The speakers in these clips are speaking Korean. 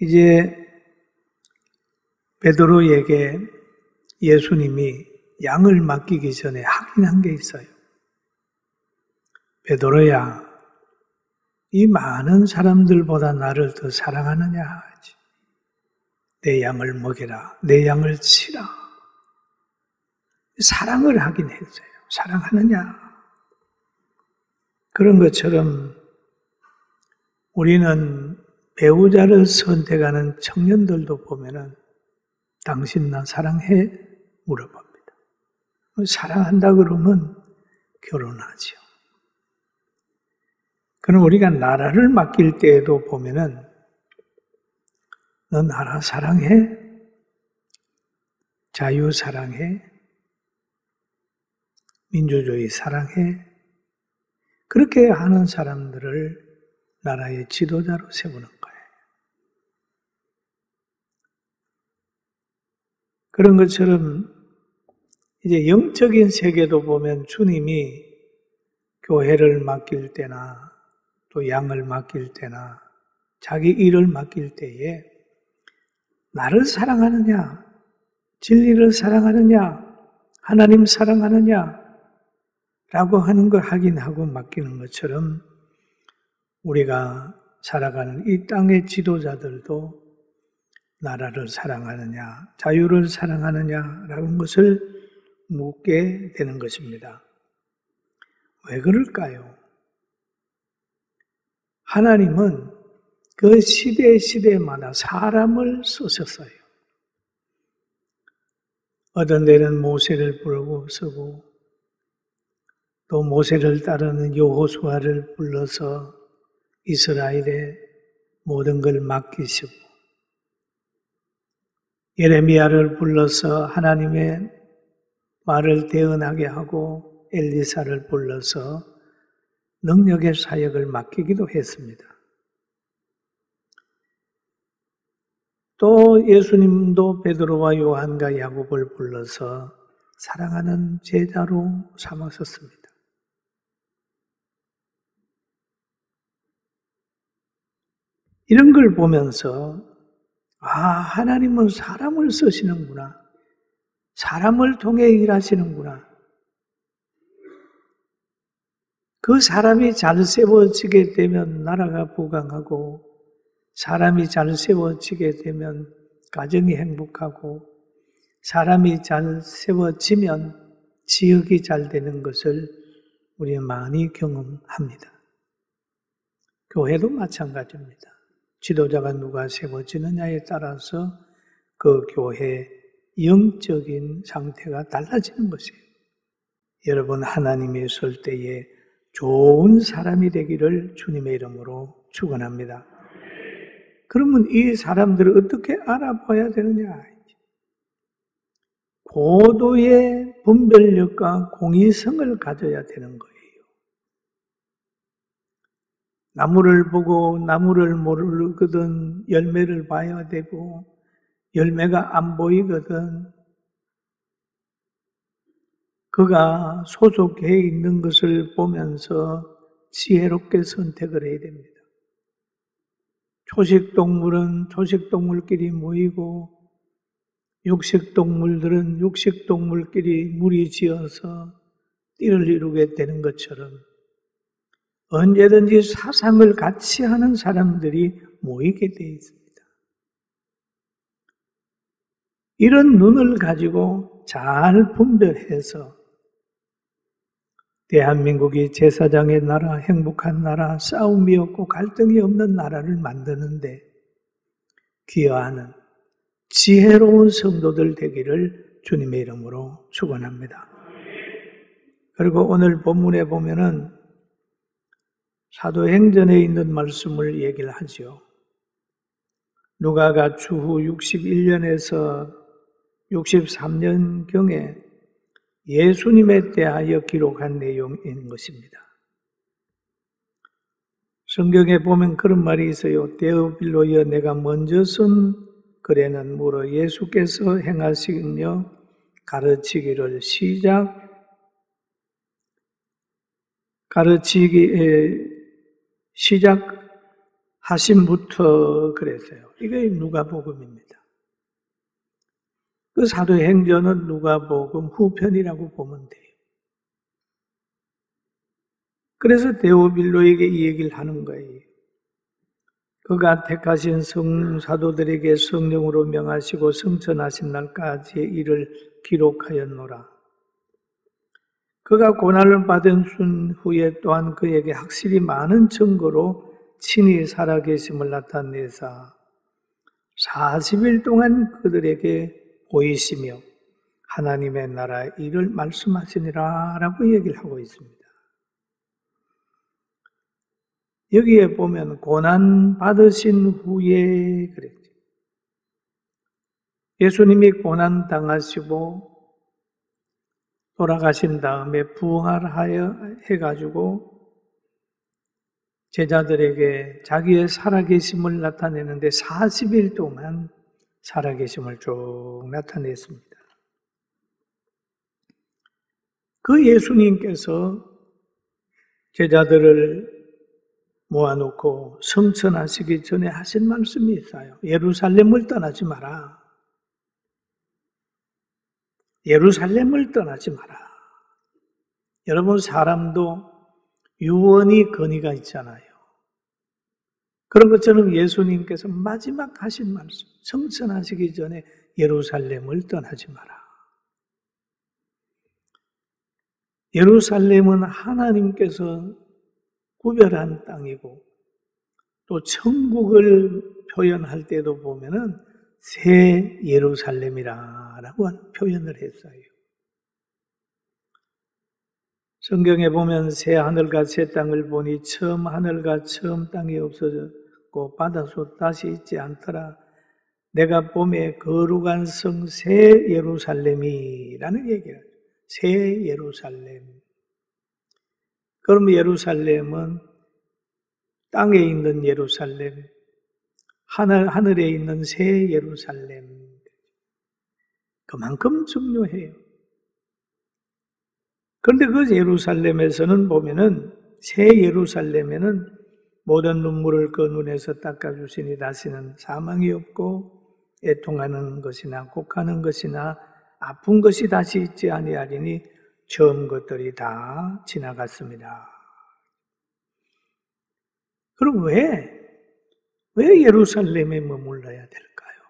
이제 베드로에게 예수님이 양을 맡기기 전에 확인한 게 있어요. 베드로야, 이 많은 사람들보다 나를 더 사랑하느냐 하지. 내 양을 먹여라. 내 양을 치라. 사랑을 하긴 했어요. 사랑하느냐. 그런 것처럼 우리는 배우자를 선택하는 청년들도 보면은 당신 나 사랑해? 물어봅니다. 사랑한다 그러면 결혼하죠. 그럼 우리가 나라를 맡길 때에도 보면은 너 나라 사랑해? 자유 사랑해? 민주주의 사랑해? 그렇게 하는 사람들을 나라의 지도자로 세우는 거예요. 그런 것처럼 이제 영적인 세계도 보면 주님이 교회를 맡길 때나 또 양을 맡길 때나 자기 일을 맡길 때에 나를 사랑하느냐, 진리를 사랑하느냐, 하나님 사랑하느냐 라고 하는 걸 확인하고 맡기는 것처럼 우리가 살아가는 이 땅의 지도자들도 나라를 사랑하느냐, 자유를 사랑하느냐라는 것을 묻게 되는 것입니다. 왜 그럴까요? 하나님은 그 시대마다 사람을 쓰셨어요. 어떤 데는 모세를 부르고 쓰고 또 모세를 따르는 여호수아를 불러서 이스라엘의 모든 걸 맡기시고 예레미야를 불러서 하나님의 말을 대언하게 하고 엘리사를 불러서 능력의 사역을 맡기기도 했습니다. 또 예수님도 베드로와 요한과 야곱을 불러서 사랑하는 제자로 삼으셨습니다. 이런 걸 보면서 하나님은 사람을 쓰시는구나. 사람을 통해 일하시는구나. 그 사람이 잘 세워지게 되면 나라가 부강하고 사람이 잘 세워지게 되면 가정이 행복하고 사람이 잘 세워지면 지역이 잘 되는 것을 우리가 많이 경험합니다. 교회도 마찬가지입니다. 지도자가 누가 세워지느냐에 따라서 그 교회의 영적인 상태가 달라지는 것이에요. 여러분 하나님이 있을 때에 좋은 사람이 되기를 주님의 이름으로 축원합니다. 그러면 이 사람들을 어떻게 알아봐야 되느냐? 고도의 분별력과 공의성을 가져야 되는 거예요. 나무를 보고 나무를 모르거든 열매를 봐야 되고 열매가 안 보이거든 그가 소속해 있는 것을 보면서 지혜롭게 선택을 해야 됩니다. 초식동물은 초식동물끼리 모이고 육식동물들은 육식동물끼리 무리지어서 띠를 이루게 되는 것처럼 언제든지 사상을 같이 하는 사람들이 모이게 되어 있습니다. 이런 눈을 가지고 잘 분별해서 대한민국이 제사장의 나라, 행복한 나라, 싸움이 없고 갈등이 없는 나라를 만드는데 기여하는 지혜로운 성도들 되기를 주님의 이름으로 축원합니다. 그리고 오늘 본문에 보면은 사도행전에 있는 말씀을 얘기를 하죠. 누가가 추후 61년에서 63년경에 예수님에 대하여 기록한 내용인 것입니다. 성경에 보면 그런 말이 있어요. 데오빌로여 내가 먼저 쓴 글에는 물어 예수께서 행하시며 가르치기를 하심부터 그랬어요. 이게 누가복음입니다. 그 사도행전은 누가복음 후편이라고 보면 돼요. 그래서 데오빌로에게 이 얘기를 하는 거예요. 그가 택하신 성사도들에게 성령으로 명하시고 성천하신 날까지의 일을 기록하였노라. 그가 고난을 받은 후에 또한 그에게 확실히 많은 증거로 친히 살아계심을 나타내사 40일 동안 그들에게 보이시며 하나님의 나라의 일을 말씀하시니라 라고 얘기를 하고 있습니다. 여기에 보면 고난 받으신 후에 그랬죠. 예수님이 고난 당하시고 돌아가신 다음에 부활하여 해가지고 제자들에게 자기의 살아계심을 나타내는데 40일 동안 살아계심을 쭉 나타냈습니다. 그 예수님께서 제자들을 모아놓고 성천하시기 전에 하신 말씀이 있어요. 예루살렘을 떠나지 마라. 예루살렘을 떠나지 마라. 여러분, 사람도 유언이 건의가 있잖아요. 그런 것처럼 예수님께서 마지막 하신 말씀, 성천하시기 전에 예루살렘을 떠나지 마라. 예루살렘은 하나님께서 구별한 땅이고 또 천국을 표현할 때도 보면은 새 예루살렘이라고 표현을 했어요. 성경에 보면 새 하늘과 새 땅을 보니 처음 하늘과 처음 땅이 없어졌고 바다도 다시 있지 않더라. 내가 봄에 거룩한 성 새 예루살렘이라는 얘기예요. 새 예루살렘. 그럼 예루살렘은 땅에 있는 예루살렘, 하늘에 있는 새 예루살렘. 그만큼 중요해요. 그런데 그 예루살렘에서는 보면은 새 예루살렘에는 모든 눈물을 그 눈에서 닦아주시니 다시는 사망이 없고 애통하는 것이나 곡하는 것이나 아픈 것이 다시 있지 아니하리니 처음 것들이 다 지나갔습니다. 그럼 왜 예루살렘에 머물러야 될까요?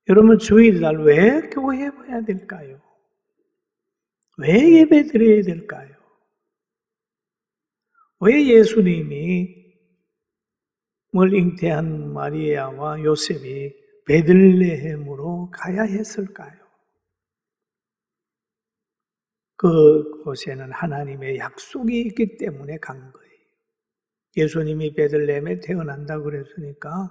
여러분, 주일날 왜 교회에 와야 될까요? 왜 예배 드려야 될까요? 왜 예수님이 잉태한 마리아와 요셉이 베들레헴으로 가야 했을까요? 그곳에는 하나님의 약속이 있기 때문에 간 거예요. 예수님이 베들레헴에 태어난다고 그랬으니까,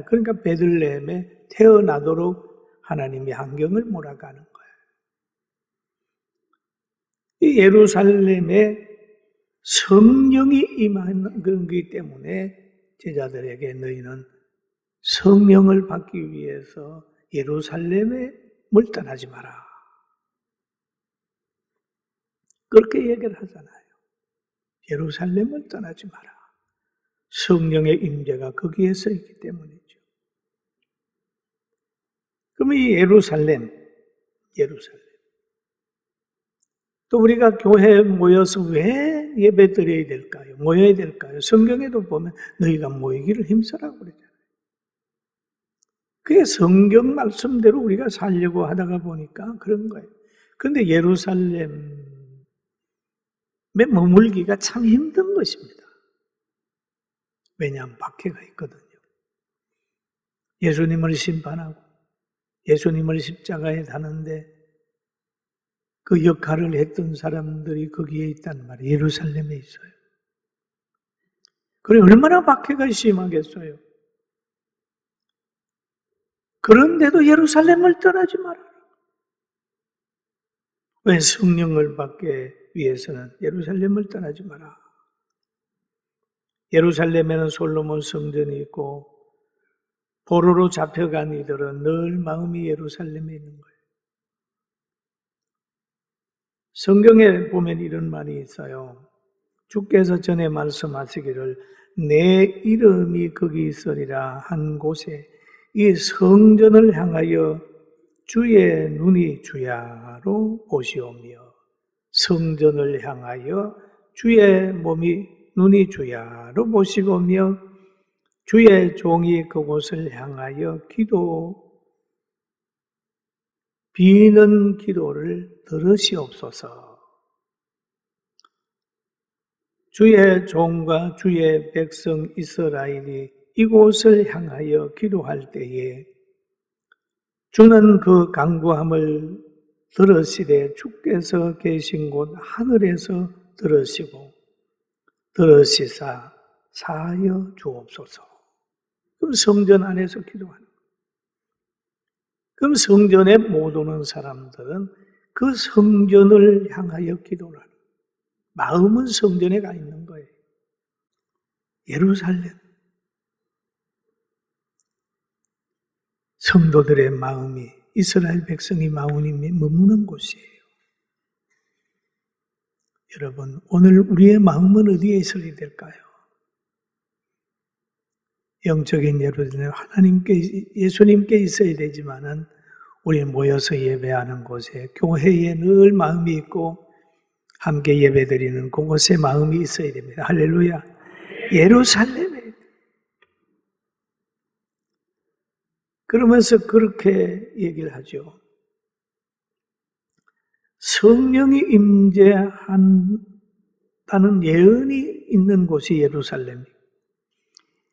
그러니까 베들레헴에 태어나도록 하나님이 환경을 몰아가는 거예요. 이 예루살렘에 성령이 임하는 거기 때문에 제자들에게 너희는 성령을 받기 위해서 예루살렘에 떠나지 마라. 그렇게 얘기를 하잖아요. 예루살렘을 떠나지 마라. 성령의 임재가 거기에서 있기 때문이죠. 그럼 이 예루살렘. 또 우리가 교회에 모여서 왜 예배 드려야 될까요? 모여야 될까요? 성경에도 보면 너희가 모이기를 힘쓰라고 그러잖아요. 그게 성경 말씀대로 우리가 살려고 하다가 보니까 그런 거예요. 그런데 예루살렘에 머물기가 참 힘든 것입니다. 왜냐하면 박해가 있거든요. 예수님을 심판하고 예수님을 십자가에 다는데 그 역할을 했던 사람들이 거기에 있단 말이에요. 예루살렘에 있어요. 그래, 얼마나 박해가 심하겠어요. 그런데도 예루살렘을 떠나지 마라. 왜? 성령을 받기 위해서는 예루살렘을 떠나지 마라. 예루살렘에는 솔로몬 성전이 있고 포로로 잡혀간 이들은 늘 마음이 예루살렘에 있는 거예요. 성경에 보면 이런 말이 있어요. 주께서 전에 말씀하시기를 내 이름이 거기 있으리라 한 곳에 이 성전을 향하여 주의 눈이 주야로 보시오며, 성전을 향하여 주의 눈이 주야로 보시오며 주의 종이 그곳을 향하여 비는 기도를 들으시옵소서. 주의 종과 주의 백성 이스라엘이 이곳을 향하여 기도할 때에 주는 그 간구함을 들으시되 주께서 계신 곳 하늘에서 들으시사 사하여 주옵소서. 그럼 성전 안에서 기도하는 거예요. 그럼 성전에 못 오는 사람들은 그 성전을 향하여 기도를 하는 거예요. 마음은 성전에 가 있는 거예요. 예루살렘. 성도들의 마음이, 이스라엘 백성의 마음이 머무는 곳이에요. 여러분, 오늘 우리의 마음은 어디에 있어야 될까요? 영적인 예루살렘, 예수님께 있어야 되지만은 우리 모여서 예배하는 곳에, 교회에 늘 마음이 있고 함께 예배드리는 그곳에 마음이 있어야 됩니다. 할렐루야. 예루살렘에. 그러면서 그렇게 얘기를 하죠. 성령이 임재한다는 예언이 있는 곳이 예루살렘이에요.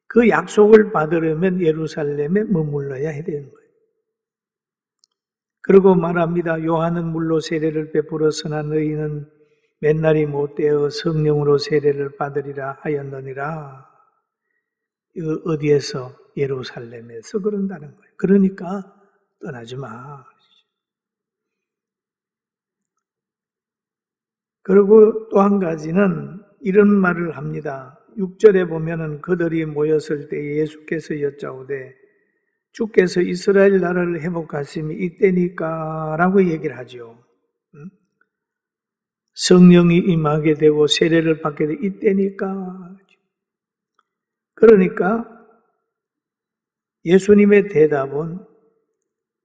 그 약속을 받으려면 예루살렘에 머물러야 해야 되는 거예요. 그리고 말합니다. 요한은 물로 세례를 베풀었으나 너희는 맨날이 못되어 성령으로 세례를 받으리라 하였느니라. 이거 어디에서? 예루살렘에서 그런다는 거예요. 그러니까 떠나지 마. 그리고 또 한 가지는 이런 말을 합니다. 6절에 보면은 그들이 모였을 때 예수께서 여짜오되 주께서 이스라엘 나라를 회복하심이 이때니까 라고 얘기를 하죠. 성령이 임하게 되고 세례를 받게 돼 이때니까. 그러니까 예수님의 대답은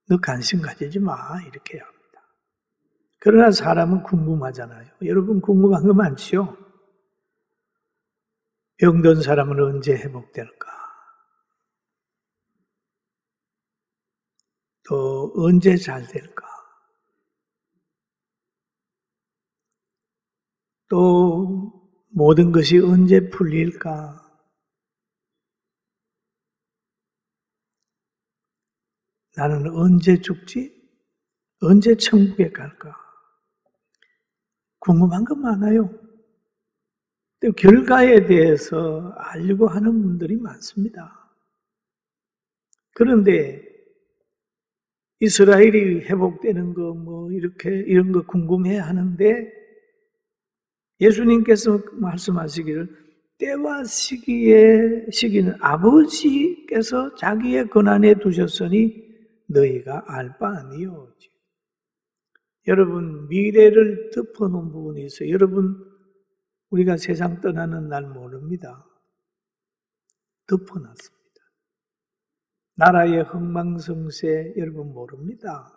너 관심 가지지 마 이렇게 해야 합니다. 그러나 사람은 궁금하잖아요. 여러분 궁금한 거 많지요? 병든 사람은 언제 회복될까? 또 언제 잘 될까? 또 모든 것이 언제 풀릴까? 나는 언제 죽지? 언제 천국에 갈까? 궁금한 거 많아요. 또 결과에 대해서 알려고 하는 분들이 많습니다. 그런데 이스라엘이 회복되는 거 이런 거 궁금해 하는데 예수님께서 말씀하시기를 때와 시기는 아버지께서 자기의 권한에 두셨으니 너희가 알 바 아니요. 여러분 미래를 덮어놓은 부분이 있어요. 여러분 우리가 세상 떠나는 날 모릅니다. 덮어놨습니다. 나라의 흥망성쇠 여러분 모릅니다.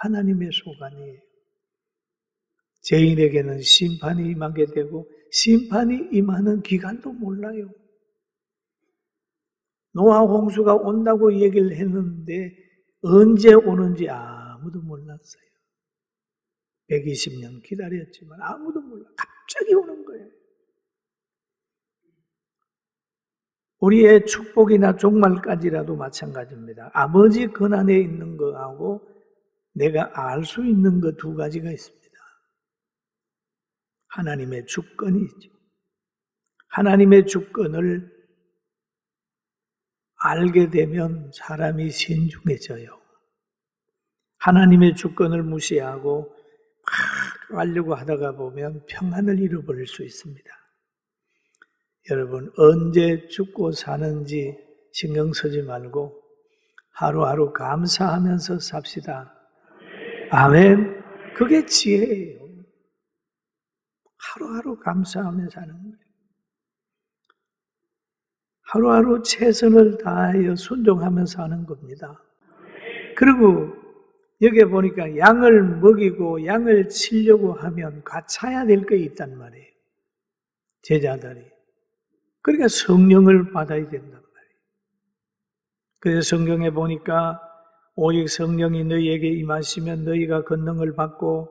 하나님의 소관이에요. 죄인에게는 심판이 임하게 되고 심판이 임하는 기간도 몰라요. 노아 홍수가 온다고 얘기를 했는데 언제 오는지 아무도 몰랐어요. 120년 기다렸지만 아무도 몰라. 갑자기 오는 거예요. 우리의 축복이나 종말까지라도 마찬가지입니다. 아버지 권한에 있는 거하고 내가 알 수 있는 거 두 가지가 있습니다. 하나님의 주권이 있죠. 하나님의 주권을 알게 되면 사람이 신중해져요. 하나님의 주권을 무시하고 막 하려고 하다가 보면 평안을 잃어버릴 수 있습니다. 여러분 언제 죽고 사는지 신경 쓰지 말고 하루하루 감사하면서 삽시다. 아멘. 그게 지혜예요. 하루하루 감사하며 사는 거예요. 하루하루 최선을 다하여 순종하면서 하는 겁니다. 그리고 여기에 보니까 양을 먹이고 양을 치려고 하면 갖춰야 될 게 있단 말이에요. 제자들이. 그러니까 성령을 받아야 된단 말이에요. 그래서 성경에 보니까 오직 성령이 너희에게 임하시면 너희가 권능을 받고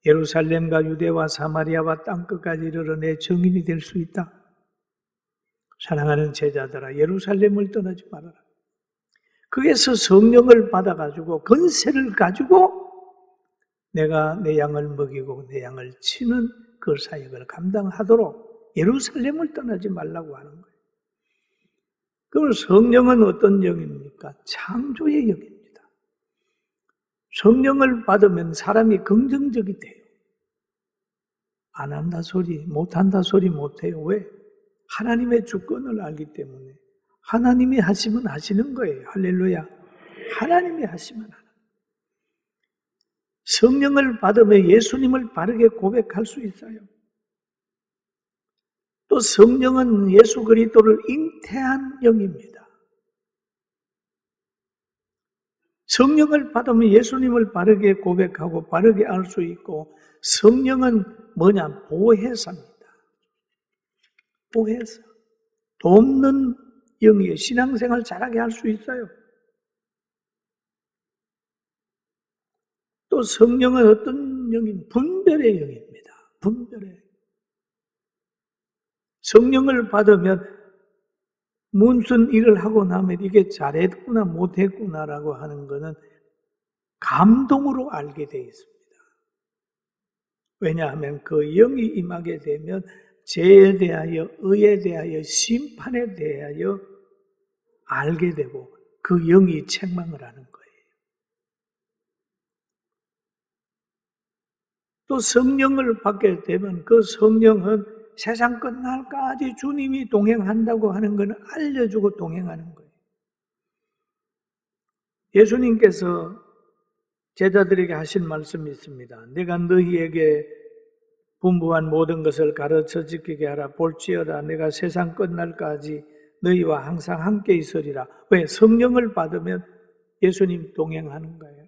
예루살렘과 유대와 사마리아와 땅끝까지 이르러 내 증인이 될 수 있다. 사랑하는 제자들아, 예루살렘을 떠나지 말아라. 거기에서 성령을 받아가지고 권세를 가지고 내가 내 양을 먹이고 내 양을 치는 그 사역을 감당하도록 예루살렘을 떠나지 말라고 하는 거예요. 그럼 성령은 어떤 영입니까? 창조의 영입니다. 성령을 받으면 사람이 긍정적이 돼요. 안 한다 소리, 못 한다 소리 못 해요. 왜? 하나님의 주권을 알기 때문에. 하나님이 하시면 하시는 거예요. 할렐루야. 하나님이 하시면 하는 거예요. 성령을 받으면 예수님을 바르게 고백할 수 있어요. 또 성령은 예수 그리스도를 잉태한 영입니다. 성령을 받으면 예수님을 바르게 고백하고 바르게 알 수 있고, 성령은 뭐냐? 보혜사입니다. 보혜사. 돕는 영이에요. 신앙생활 잘하게 할 수 있어요. 또 성령은 어떤 영입니까? 분별의 영입니다. 분별의. 성령을 받으면 무슨 일을 하고 나면 이게 잘했구나 못했구나라고 하는 것은 감동으로 알게 되어 있습니다. 왜냐하면 그 영이 임하게 되면 죄에 대하여, 의에 대하여, 심판에 대하여 알게 되고 그 영이 책망을 하는 거예요. 또 성령을 받게 되면 그 성령은 세상 끝날까지 주님이 동행한다고 하는 것을 알려주고 동행하는 거예요. 예수님께서 제자들에게 하신 말씀이 있습니다. 내가 너희에게 분부한 모든 것을 가르쳐 지키게 하라. 볼지어다 내가 세상 끝날까지 너희와 항상 함께 있으리라. 왜? 성령을 받으면 예수님 동행하는 거예요.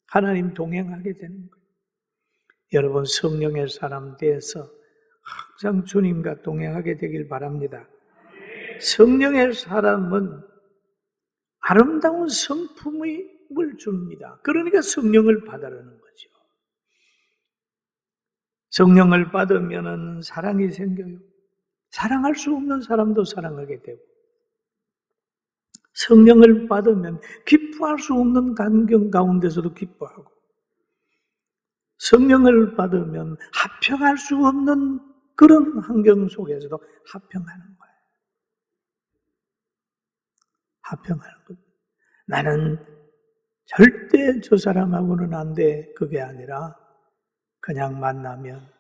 하나님 동행하게 되는 거예요. 여러분 성령의 사람 되어서 항상 주님과 동행하게 되길 바랍니다. 성령의 사람은 아름다운 성품을 줍니다. 그러니까 성령을 받으라는 거죠. 성령을 받으면 사랑이 생겨요. 사랑할 수 없는 사람도 사랑하게 되고, 성령을 받으면 기뻐할 수 없는 환경 가운데서도 기뻐하고, 성령을 받으면 합평할 수 없는 그런 환경 속에서도 합평하는 거예요. 합평하는 것. 나는 절대 저 사람하고는 안 돼. 그게 아니라 그냥 만나면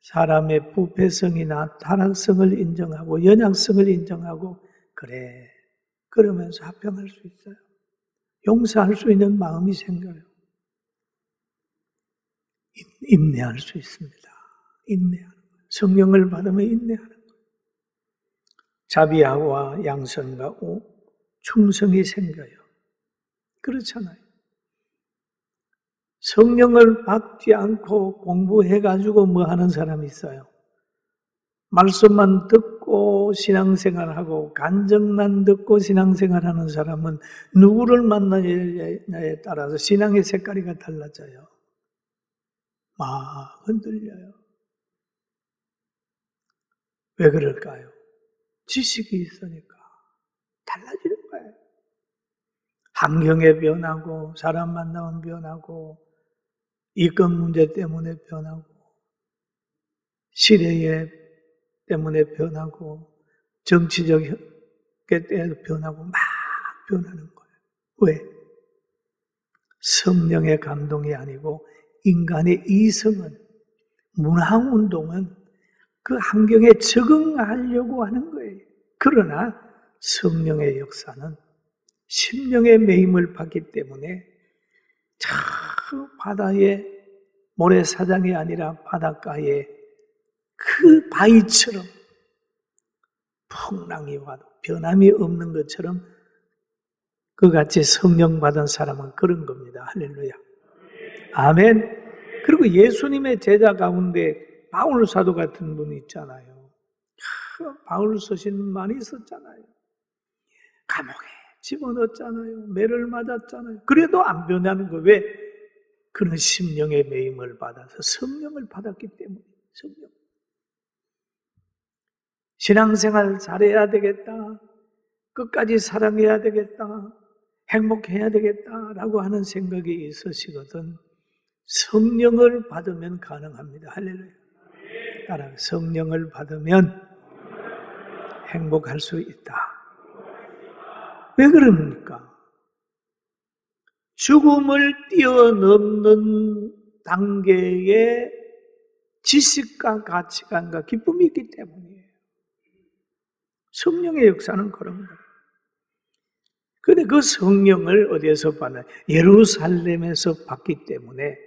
사람의 부패성이나 타락성을 인정하고 연약성을 인정하고 그래. 그러면서 합평할 수 있어요. 용서할 수 있는 마음이 생겨요. 인내할 수 있습니다. 인내하는 거예요. 성령을 받으면 인내하는 거예요. 자비와 양선과 충성이 생겨요. 그렇잖아요. 성령을 받지 않고 공부해가지고 뭐 하는 사람이 있어요. 말씀만 듣고 신앙생활하고 간증만 듣고 신앙생활하는 사람은 누구를 만나냐에 따라서 신앙의 색깔이 달라져요. 막 흔들려요. 왜 그럴까요? 지식이 있으니까 달라지는 거예요. 환경에 변하고 사람 만나면 변하고 이권 문제 때문에 변하고 시대에 때문에 변하고 정치적 때에도 변하고 막 변하는 거예요. 왜? 성령의 감동이 아니고 인간의 이성은, 문화운동은 그 환경에 적응하려고 하는 거예요. 그러나 성령의 역사는 심령의 매임을 받기 때문에 저 바다의 모래사장이 아니라 바닷가에 그 바위처럼 풍랑이 와도 변함이 없는 것처럼 그같이 성령 받은 사람은 그런 겁니다. 할렐루야. 아멘. 그리고 예수님의 제자 가운데 바울 사도 같은 분이 있잖아요. 바울 서신 많이 있었잖아요. 감옥에 집어넣었잖아요. 매를 맞았잖아요. 그래도 안 변하는 거 왜? 그런 심령의 매임을 받아서 성령을 받았기 때문에. 성령. 신앙생활 잘해야 되겠다. 끝까지 사랑해야 되겠다. 행복해야 되겠다라고 하는 생각이 있으시거든 성령을 받으면 가능합니다. 할렐루야. 따라 성령을 받으면 행복할 수 있다. 왜 그럽니까? 죽음을 뛰어넘는 단계의 지식과 가치관과 기쁨이 있기 때문이에요. 성령의 역사는 그런 거예요. 그런데 그 성령을 어디에서 받나요? 예루살렘에서 받기 때문에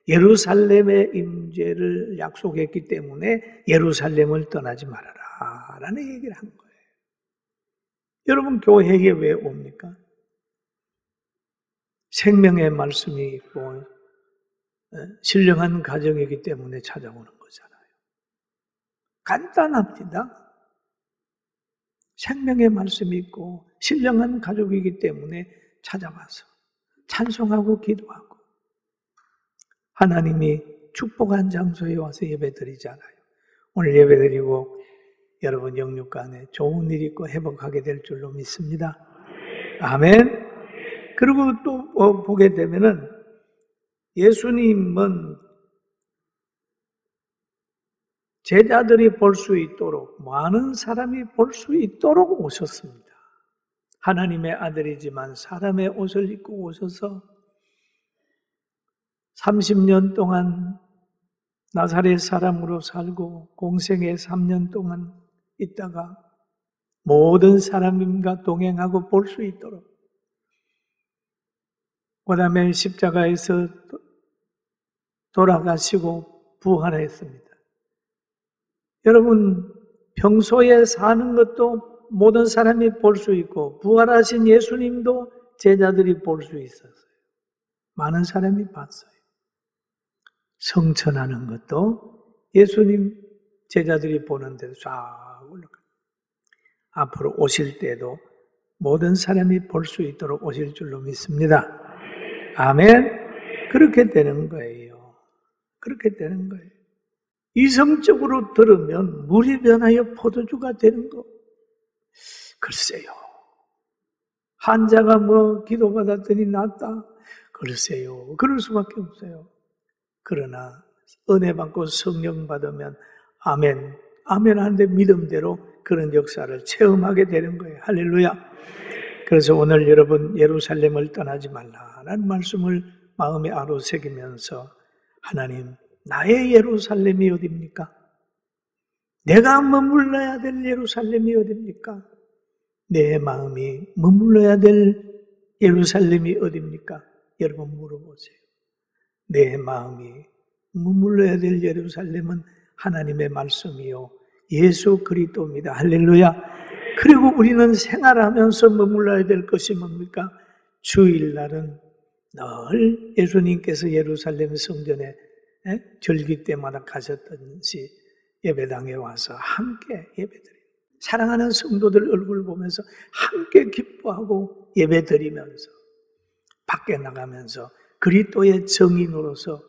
예루살렘의 임재를 약속했기 때문에 예루살렘을 떠나지 말아라 라는 얘기를 한 거예요. 여러분 교회에 왜 옵니까? 생명의 말씀이 있고 신령한 가정이기 때문에 찾아오는 거잖아요. 간단합니다. 생명의 말씀이 있고 신령한 가족이기 때문에 찾아와서 찬송하고 기도하고 하나님이 축복한 장소에 와서 예배드리잖아요. 오늘 예배드리고 여러분 영육간에 좋은 일이 있고 회복하게 될 줄로 믿습니다. 아멘. 그리고 또 보게 되면은 예수님은 제자들이 볼 수 있도록 많은 사람이 볼 수 있도록 오셨습니다. 하나님의 아들이지만 사람의 옷을 입고 오셔서 30년 동안 나사렛 사람으로 살고 공생애 3년 동안 있다가 모든 사람과 동행하고 볼 수 있도록 그 다음에 십자가에서 돌아가시고 부활했습니다. 여러분 평소에 사는 것도 모든 사람이 볼 수 있고 부활하신 예수님도 제자들이 볼 수 있었어요. 많은 사람이 봤어요. 성천하는 것도 예수님 제자들이 보는 데로 쫙 올라가요. 앞으로 오실 때도 모든 사람이 볼 수 있도록 오실 줄로 믿습니다. 아멘. 그렇게 되는 거예요. 그렇게 되는 거예요. 이성적으로 들으면 물이 변하여 포도주가 되는 거. 글쎄요. 환자가 기도받았더니 낫다. 글쎄요. 그럴 수밖에 없어요. 그러나 은혜 받고 성령 받으면 아멘. 아멘 하는데 믿음대로 그런 역사를 체험하게 되는 거예요. 할렐루야. 그래서 오늘 여러분 예루살렘을 떠나지 말라라는 말씀을 마음에 아로새기면서 하나님 나의 예루살렘이 어디입니까? 내가 머물러야 될 예루살렘이 어디입니까? 내 마음이 머물러야 될 예루살렘이 어디입니까? 여러분 물어보세요. 내 마음이 머물러야 될 예루살렘은 하나님의 말씀이요 예수 그리스도입니다. 할렐루야. 그리고 우리는 생활하면서 머물러야 될 것이 뭡니까? 주일날은 늘 예수님께서 예루살렘 성전에 절기 때마다 가셨던지 예배당에 와서 함께 예배드려요. 사랑하는 성도들 얼굴 보면서 함께 기뻐하고 예배드리면서 밖에 나가면서 그리스도의 증인으로서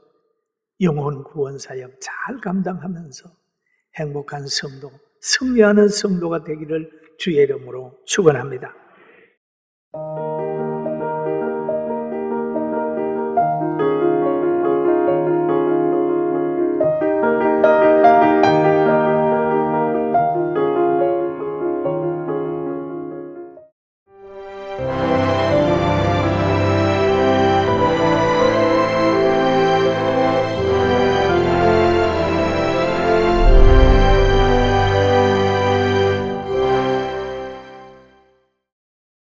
영혼 구원 사역 잘 감당하면서 행복한 성도, 승리하는 성도가 되기를 주의 이름으로 축원합니다.